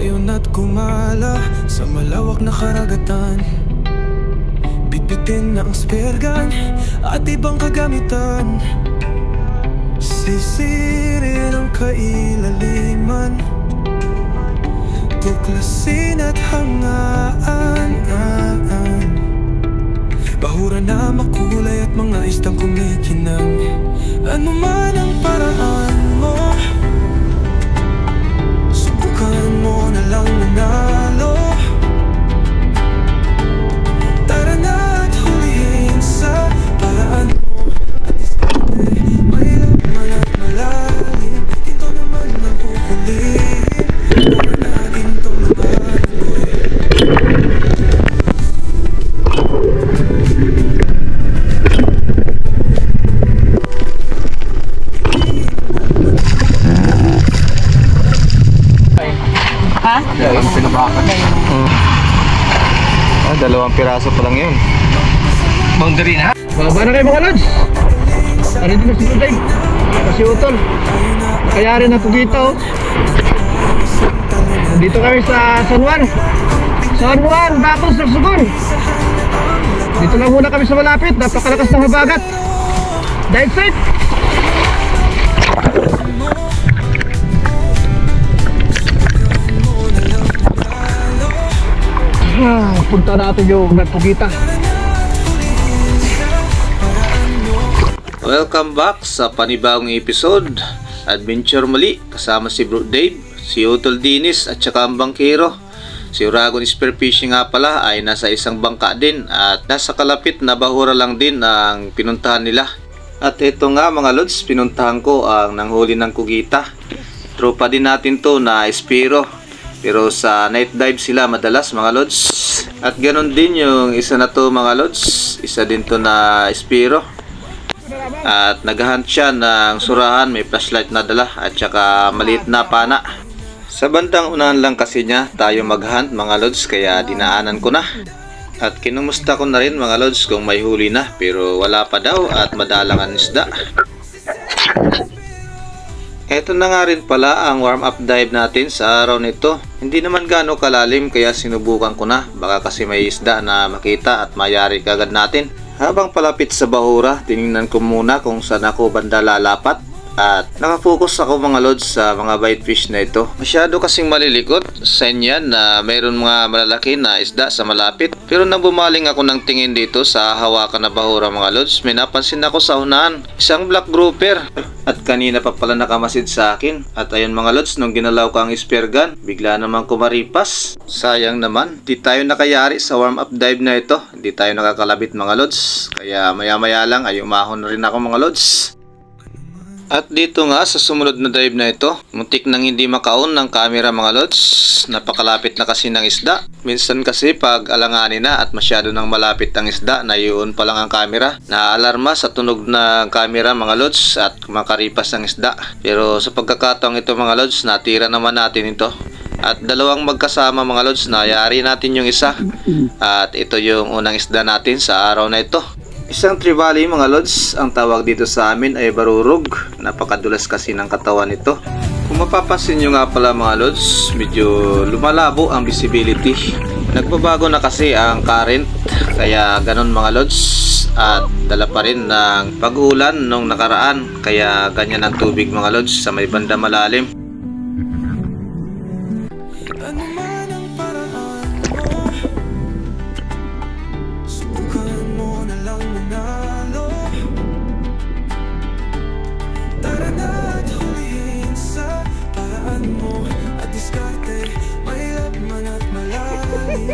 Ngayon at kumala sa malawak na karagatan, bitbitin na ang spergan at ibang kagamitan. Sisirin ang kailaliman, tuklasin at hangaan. Bahura na makulay at mga istang kumikinang. Ano man ang paraan mo, subukan mo na lang manalo. Tara na at hulihin sa paraan mo. At diskarte, may laman at malalim. Ito naman ang huhulihin. Tara na gintong lumalangoy. Dalawang pinabakan. Dalawang piraso pa lang yun. Boundary na. Baba na kayo mga lods. Ano din na si Tuday? Kasi utol. Kaya rin ang pugita oh. Dito kami sa San Juan. San Juan, Bacos, Sorsogon. Dito lang muna kami sa malapit. Napakalakas ng habagat. Dive safe. Punta natin yung nagpugita. Welcome back sa panibagong episode. Adventure muli kasama si Bro Dave, si Utol Dinis at saka ang bangkero. Si Uragon Spearfishing nga pala ay nasa isang bangka din at nasa kalapit na bahura lang din ang pinuntahan nila. At ito nga mga lods, pinuntahan ko ang nanghuli ng kugita. Tropa din natin to na Espiro, pero sa night dive sila madalas mga lods. At ganon din yung isa na to mga lods, isa din to na Espiro. At naghahunt siya ng surahan, may flashlight na dala at saka maliit na pana. Sa bandang unahan lang kasi niya tayo maghunt mga lods, kaya dinaanan ko na. At kinumusta ko na rin mga lods kung may huli na, pero wala pa daw at madalang ang isda. Ito na nga rin pala ang warm up dive natin sa araw nito. Hindi naman gaano kalalim kaya sinubukan ko na, baka kasi may isda na makita at mayari kagad natin. Habang palapit sa bahura, tinignan ko muna kung saan ako banda lalapat. At nakafocus ako mga lods sa mga bite fish na ito. Masyado kasing malilikot, sign yan na mayroon mga malalaki na isda sa malapit. Pero nang bumaling ako ng tingin dito sa hawakan na bahura mga lods, may napansin ako sa unahan, isang black grouper. At kanina pa pala nakamasid sa akin. At ayun mga lods, nung ginalaw ko ang spear gun, bigla naman kumaripas. Sayang naman, di tayo nakayari sa warm up dive na ito. Di tayo nakakalabit mga lods. Kaya maya maya lang ay umahon na rin ako mga lods. At dito nga sa sumunod na dive na ito, muntik nang hindi maka-on ng camera mga lods. Napakalapit na kasi ng isda. Minsan kasi pag alanganin na at masyado nang malapit ang isda, naiyon pa lang ang camera. Naaalarma sa tunog ng camera mga lods at makaripas ang isda. Pero sa pagkakataong ito mga lods, natira naman natin ito. At dalawang magkasama mga lods, nayari natin yung isa. At ito yung unang isda natin sa araw na ito. Isang trevally mga lods, ang tawag dito sa amin ay barurog. Napakadulas kasi ng katawan nito. Kung mapapansin nyo nga pala mga lods, medyo lumalabo ang visibility. Nagbabago na kasi ang current, kaya ganon mga lods. At dala pa rin ng pag-ulan nung nakaraan, kaya ganyan ang tubig mga lods sa may banda malalim.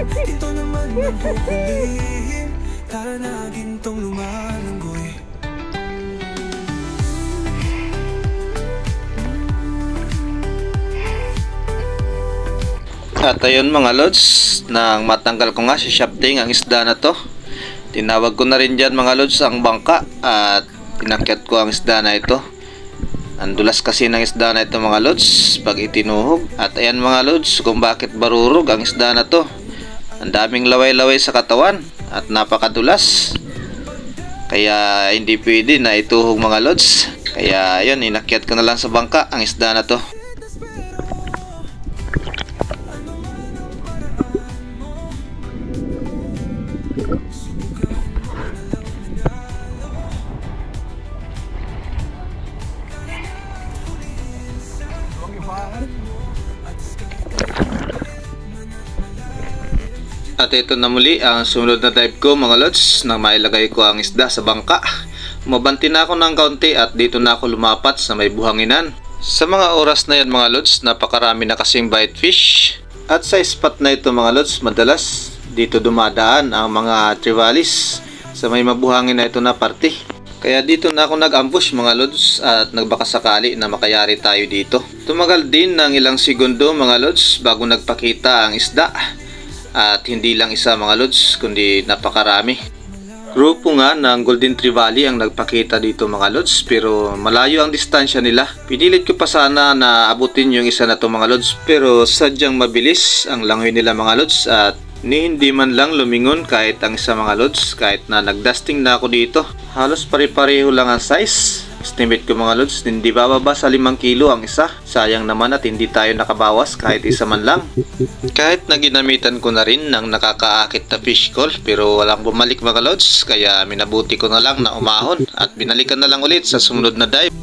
Ito naman ang huhulihin. Tara na gintong lumalanggoy. At ayun mga lods, nang matanggal ko nga si shafting ang isda na to, tinawag ko na rin dyan mga lods ang bangka at tinakyat ko ang isda na ito. Ang dulas kasi ng isda na ito mga lods pag itinuhog. At ayan mga lods kung bakit barurog ang isda na to. Ang daming laway-laway sa katawan at napakadulas. Kaya hindi pwede na ituhog mga lods. Kaya ayun, inakyat ko na lang sa bangka ang isda na to. At ito na muli ang sumunod na dive ko mga lods, nang mailagay ko ang isda sa bangka. Umabanti na ako ng kaunti at dito na ako lumapat sa may buhanginan. Sa mga oras na yan mga lods, napakarami na kasing bite fish. At sa spot na ito mga lods, madalas dito dumadaan ang mga trivalis sa may mabuhangin na ito na parte. Kaya dito na ako nag-ambush mga lods at nagbakasakali na makayari tayo dito. Tumagal din ng ilang segundo mga lods bago nagpakita ang isda. At hindi lang isa mga lods, kundi napakarami. Grupo nga ng Golden Trevally ang nagpakita dito mga lods, pero malayo ang distansya nila. Pinilit ko pa sana na abutin yung isa na to mga lods, pero sadyang mabilis ang langoy nila mga lods at hindi man lang lumingon kahit ang isa mga lods, kahit na nagdusting na ako dito. Halos pare-pareho lang ang size. Estimate ko mga lods, hindi bababa sa 5 kilo ang isa. Sayang naman at hindi tayo nakabawas kahit isa man lang. Kahit na ginamitan ko na rin ng nakakaakit na fish call, pero walang bumalik mga lods, kaya minabuti ko na lang na umahon at binalikan na lang ulit sa sumunod na dive.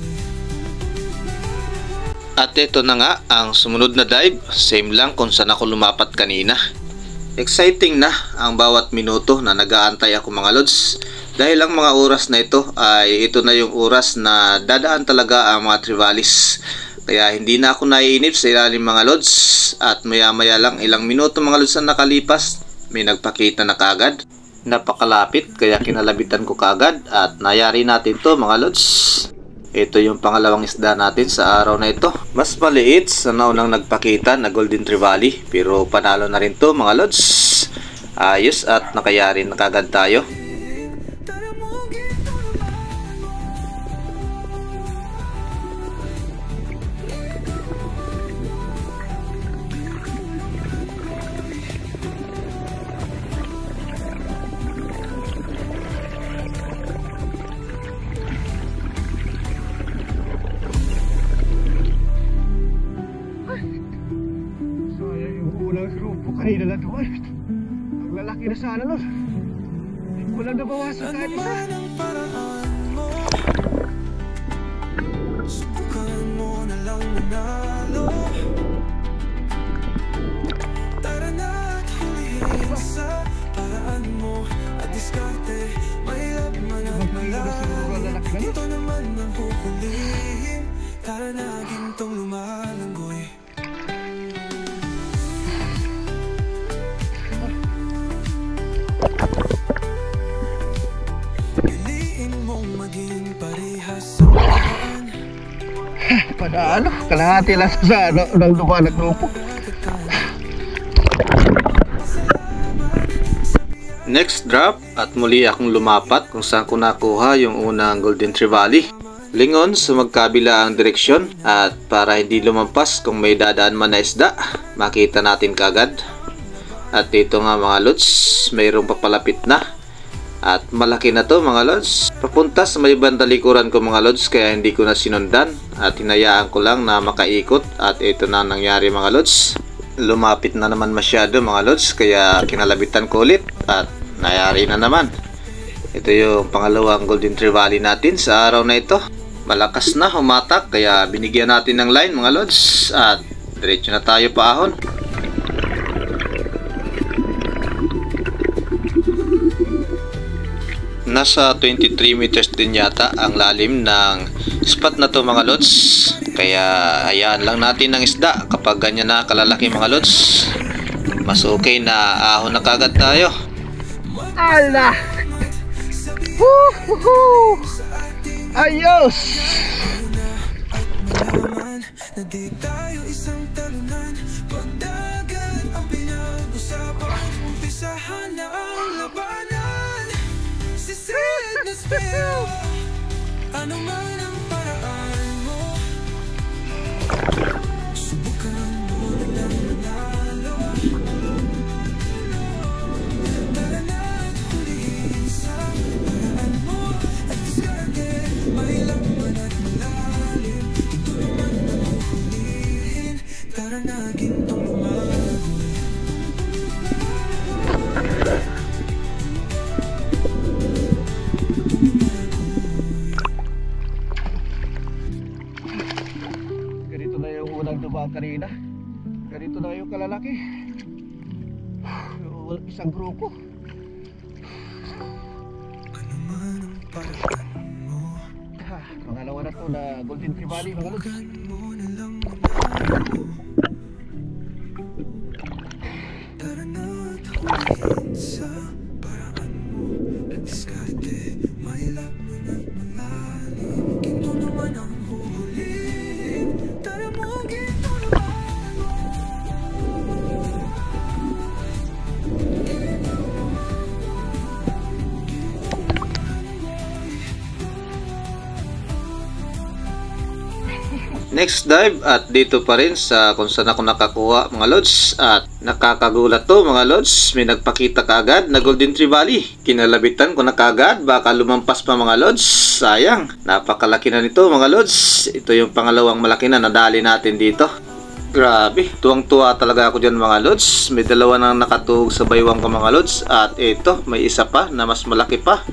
At ito na nga ang sumunod na dive, same lang kung saan ako lumapat kanina. Exciting na ang bawat minuto na nag-aantay ako mga lods. Dahil ang mga oras na ito ay ito na yung oras na dadaan talaga ang mga trivalis. Kaya hindi na ako naiinip sa ilalim mga lods. At maya maya lang ilang minuto mga lods na nakalipas, may nagpakita na kagad. Napakalapit kaya kinalabitan ko kagad at nayari natin to mga lods. Ito yung pangalawang isda natin sa araw na ito. Mas maliit sa naunang nagpakita na Golden Trevally, pero panalo na rin to mga lods. Ayos at nakayari na kagad tayo. Kanina lang doon. Ang lalaki na sana nun. Walang nabawasan kahit isa. Ang paraan mo, subukan mo na lang manalo. Tara na at hulihin sa paraan mo at diskarte. Mahirap man at malalim, ito naman ang huhulihin. Tara na gintong lumalanggoy. Pada ano, kalahati lang sa ano, ng lupa ng grupo. Next drop at muli akong lumapat kung saan ko nakuha yung unang Golden Trevally. Lingon sa magkabila ang direksyon at para hindi lumampas kung may dadaan man na isda, makita natin kagad. At dito nga mga lods, mayroong papalapit na. At malaki na to mga lods. Papunta sa may bandang likuran ko mga lods, kaya hindi ko na sinundan at hinayaan ko lang na makaikot. At ito na nangyari mga lods. Lumapit na naman masyado mga lods, kaya kinalabitan ko ulit at nayari na naman. Ito yung pangalawang Golden Trevally natin sa araw na ito. Malakas na humatak kaya binigyan natin ng line mga lods at diretso na tayo paahon. Nasa 23 meters din yata ang lalim ng spot na to mga lods. Kaya hayaan lang natin ng isda kapag ganyan na kalalaki mga lods. Mas okay na ahon na kagad tayo. Ala! Woohoo! Ayos! Na di tayo isang talunan, pagdagat ang pinag-usapan, umpisahan na ang labanan. Sisid na spill, ano man ang paraan mo, subukan mo na lang manalo. Tara na at hulihin sa paraan mo at diskarte, may laman at malalim. Ito naman ang hulihin, tara na gintong lumagoy. na yung unang dumaan kanina. Ganito na yung kalalaki. Isang grupo. Ano man ang paraan mo, Pangalawa na to na Golden Trevally mga lods. subukan mo na lang manalo. Tara na at huliin sa paraan mo. At diskarte, mahilap man at malalim. Ginto naman ang huhulihin. Tara mo, ginto naman. Next dive at dito pa rin sa kung saan ako nakakuha mga lods, at nakakagulat to mga lods, may nagpakita kaagad na Golden Trevally. Kinalabitan ko na kaagad, baka lumampas pa mga lods, sayang, napakalaki na nito mga lods. Ito yung pangalawang malaki na nadali natin dito. Grabe, tuwang-tuwa talaga ako dyan mga lods. May dalawa nang nakatuhog sa baywang ko mga lods, at ito may isa pa na mas malaki pa.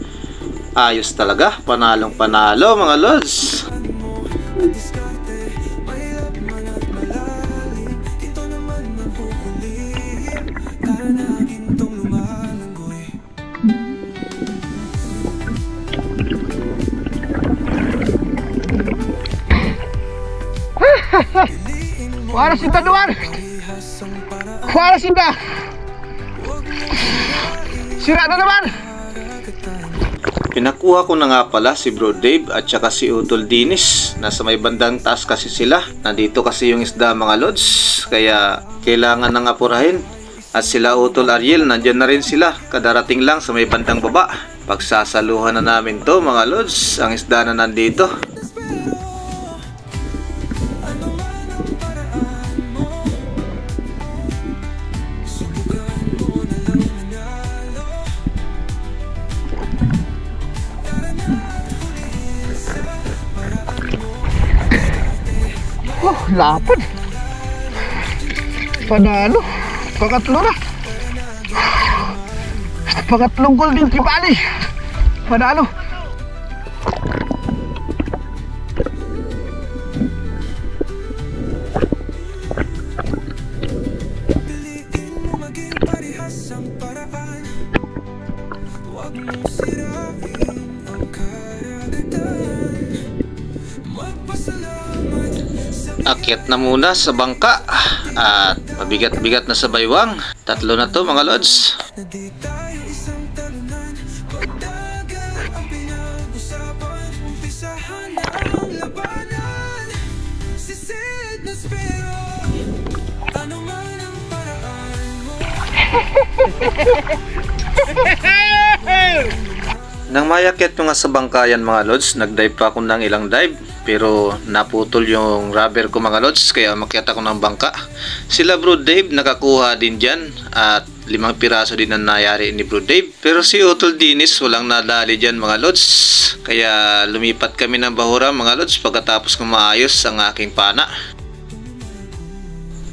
Ayos talaga, panalong panalo mga lods. At diskarte, mahilap man at malalim. Ginto naman ang huhulihin. Tara na, gintong lumalanggoy. Para sinta duwan! Parehas ang paraan. Para sinta! Sira na naman! Pinakuha ko na nga pala si Bro Dave at saka si Utol Dinis. Nasa may bandang taas kasi sila. Nandito kasi yung isda mga lods, kaya kailangan nang apurahin. At sila Utol Ariel, nandyan na rin sila. Kadarating lang sa may bandang baba. Pagsasaluhan na namin to mga lods, ang isda na nandito. Lapad. Panalo. Pangatlo na. Pangatlong Golden Trevally. Panalo. Piliin mo maging parehas ang paraan. Huwag mong sirain ang karagatan. Magpasalamat sa Akyat na muna sa bangka at mabigat-bigat na sa baywang. Tatlo na to mga lods. na di tayo isang talunan. Pagdagat ang pinag-usapan. Umpisahan na ang labanan. Sisid na spero. Ano man ang paraan mo. Nang mayakyat ko nga sa bangkayan mga lods, nag-dive pa ako ng ilang dive. Pero naputol yung rubber ko mga lods, kaya makyat ako ng bangka. Sila Bro Dave nakakuha din dyan at 5 piraso din ang nayari ni Bro Dave. Pero si Utol Dinis walang nadali dyan mga lods. Kaya lumipat kami ng bahura mga lods pagkatapos kong maayos ang aking pana.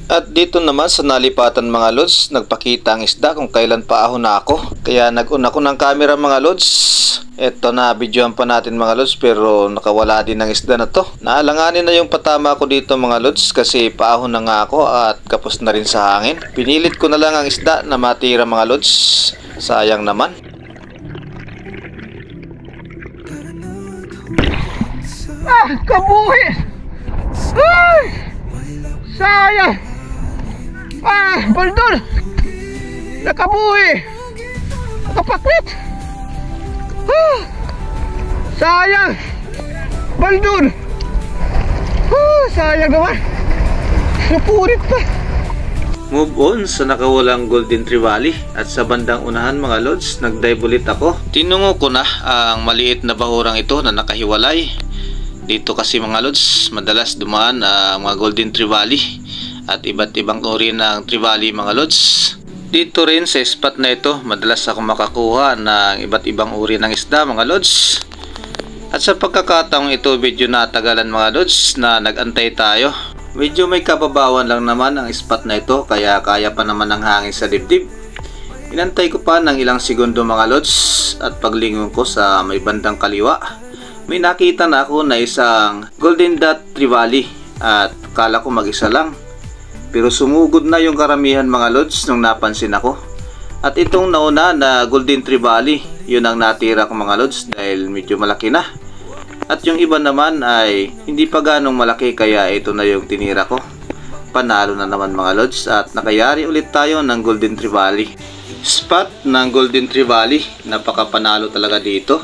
At dito naman sa nalipatan mga lods, nagpakita ang isda kung kailan pa ahon na ako. Kaya nag-on ako ng camera mga lods. Eto na, videoan pa natin mga lods, pero nakawala din ang isda na to. Naalanganin na yung patama ko dito mga lods kasi paahon na nga ako at kapos na rin sa hangin. Pinilit ko na lang ang isda na matira mga lods. Sayang naman. Kabuhi! Ay! Sayang! Baldol! Nakabuhi! Nakapaklit! Sayang! Baldol! Sayang naman! Napurit pa! Move on sa nakawalang Golden Trevally at sa bandang unahan mga lods, nag-dive ulit ako. Tinungo ko na ang maliit na bahurang ito na nakahiwalay. Dito kasi mga lods, madalas dumaan ang mga Golden Trevally at iba't ibang uri ng Trevally mga lods. Dito rin sa spot na ito, madalas ako makakuha ng iba't ibang uri ng isda mga lods. At sa pagkakataong ito, video na tagalan mga lods na nag-antay tayo. Medyo may kababawan lang naman ang spot na ito, kaya kaya pa naman ng hangin sa dibdib. Inantay ko pa ng ilang segundo mga lods at paglingon ko sa may bandang kaliwa, may nakita na ako na isang Golden Dot Trevally at kala ko mag-isa lang. Pero sumugod na yung karamihan mga lods nung napansin ako. At itong nauna na Golden Trevally, yun ang natira ko mga lods dahil medyo malaki na. At yung iba naman ay hindi pa ganong malaki kaya ito na yung tinira ko. Panalo na naman mga lods at nakayari ulit tayo ng Golden Trevally. Spot ng Golden Trevally, napakapanalo talaga dito.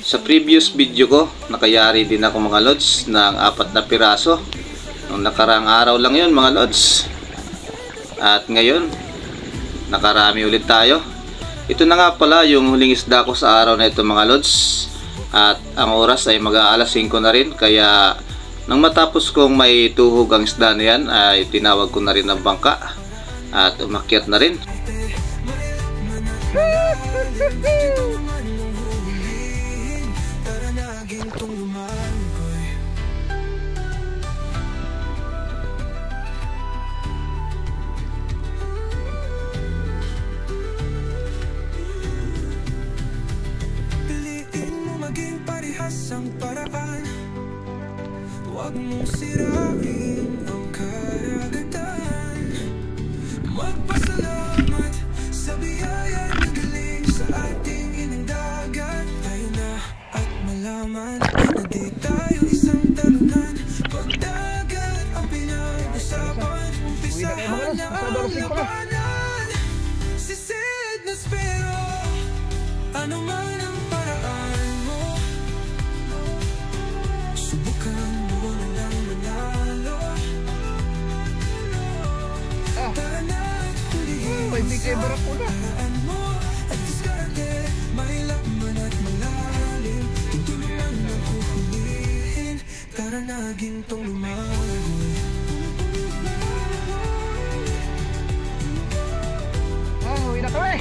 Sa previous video ko, nakayari din ako mga lods ng 4 na piraso. Nung nakaraang araw lang yun mga lods. At ngayon, nakarami ulit tayo. Ito na nga pala yung huling isda ko sa araw na ito mga lods. At ang oras ay mag-aalas 5 na rin. Kaya nang matapos kong may tuhog ang isda na yan, ay tinawag ko na rin ang bangka. At umakyat na rin. Ang paraan, huwag mong sirain ang karagatan. Magpasalamat sa biyaya na galing sa ating inang dagat. Tayo na at malaman na di tayo isang talunan. Pagdagat ang pinag-usapan, umpisahan na ang labanan. Sisid na spero, ano man ang paraan mo. Subukan mo na lang manalo. Tara na at hulihin sa paraan mo. At diskarte, mahilap man at malalim. Tutulungan na huhulihin. Tara na gintong lumagoy. Uwi na kami.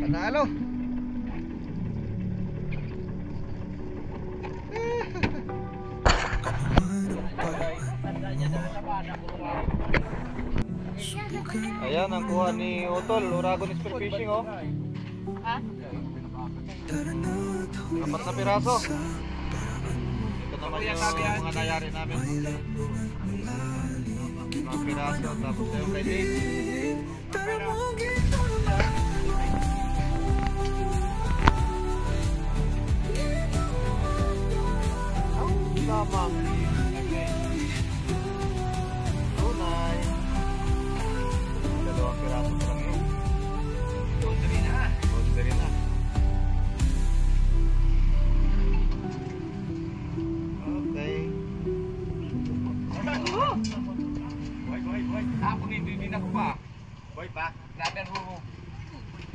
Panalo. Ayan ang kuha ni Utol, Uragon Spearfishing oh. Ha? 4 na piraso. Ito naman yung mga nayari namin. 5 piraso tapos yung kay Dave. Lamang tunay 2 piraso pa lang yun. Boundary na. Okay. Ako hindi na ko pa. Boy pa, laban mo.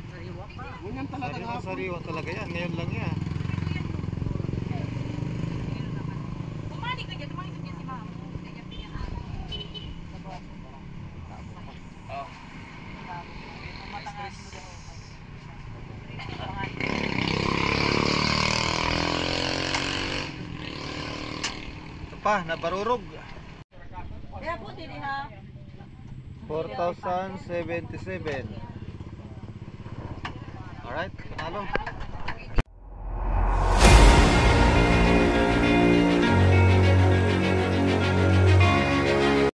Sariwa pa. Ganyan talaga hapon. Sariwa talaga yan, ngayon lang yan. Tumanik na dyan si mama. Ganyan niya. Oh. Matangan mo daw. Ito pa, nabarurog. Kaya po, tini ha. 4,077. Alright, panalo.